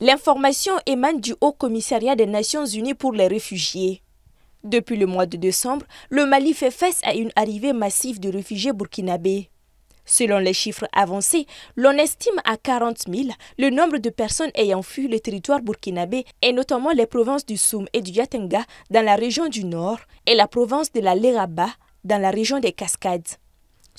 L'information émane du Haut Commissariat des Nations Unies pour les réfugiés. Depuis le mois de décembre, le Mali fait face à une arrivée massive de réfugiés burkinabés. Selon les chiffres avancés, l'on estime à 40 000 le nombre de personnes ayant fui le territoire burkinabé et notamment les provinces du Soum et du Yatenga dans la région du Nord et la province de la Léraba dans la région des Cascades.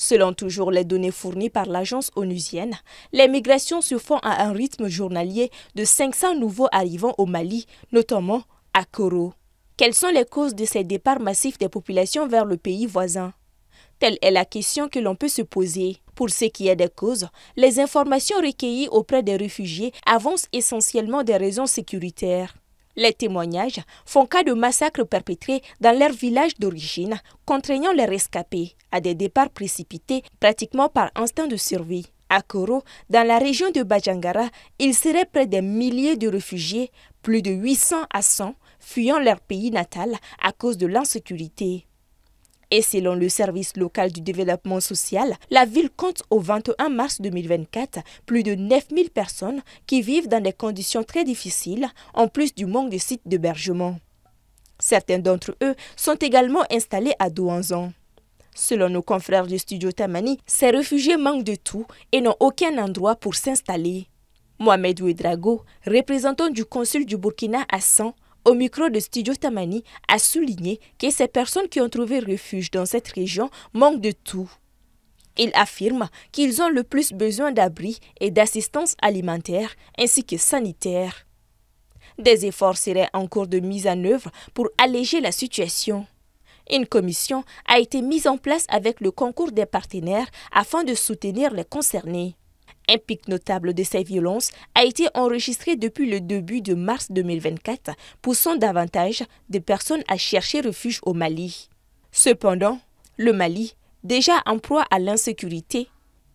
Selon toujours les données fournies par l'agence onusienne, les migrations se font à un rythme journalier de 500 nouveaux arrivants au Mali, notamment à Koro. Quelles sont les causes de ces départs massifs des populations vers le pays voisin? Telle est la question que l'on peut se poser. Pour ce qui est des causes, les informations recueillies auprès des réfugiés avancent essentiellement des raisons sécuritaires. Les témoignages font cas de massacres perpétrés dans leur village d'origine, contraignant les rescapés à des départs précipités pratiquement par instinct de survie. À Koro, dans la région de Bajangara, il serait près des milliers de réfugiés, plus de 800 à 100, fuyant leur pays natal à cause de l'insécurité. Et selon le service local du développement social, la ville compte au 21 mars 2024 plus de 9000 personnes qui vivent dans des conditions très difficiles, en plus du manque de sites d'hébergement. Certains d'entre eux sont également installés à Douanzan. Selon nos confrères du studio Tamani, ces réfugiés manquent de tout et n'ont aucun endroit pour s'installer. Mohamed Ouedrago, représentant du consul du Burkina à 100, au micro de Studio Tamani, a souligné que ces personnes qui ont trouvé refuge dans cette région manquent de tout. Il affirme qu'ils ont le plus besoin d'abri et d'assistance alimentaire ainsi que sanitaire. Des efforts seraient en cours de mise en œuvre pour alléger la situation. Une commission a été mise en place avec le concours des partenaires afin de soutenir les concernés. Un pic notable de ces violences a été enregistré depuis le début de mars 2024, poussant davantage de personnes à chercher refuge au Mali. Cependant, le Mali, déjà en proie à l'insécurité,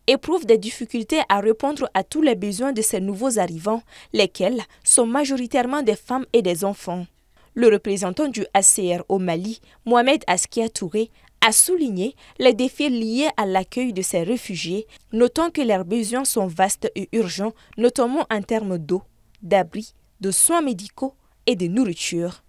éprouve des difficultés à répondre à tous les besoins de ces nouveaux arrivants, lesquels sont majoritairement des femmes et des enfants. Le représentant du HCR au Mali, Mohamed Askia Touré, a souligné les défis liés à l'accueil de ces réfugiés, notant que leurs besoins sont vastes et urgents, notamment en termes d'eau, d'abri, de soins médicaux et de nourriture.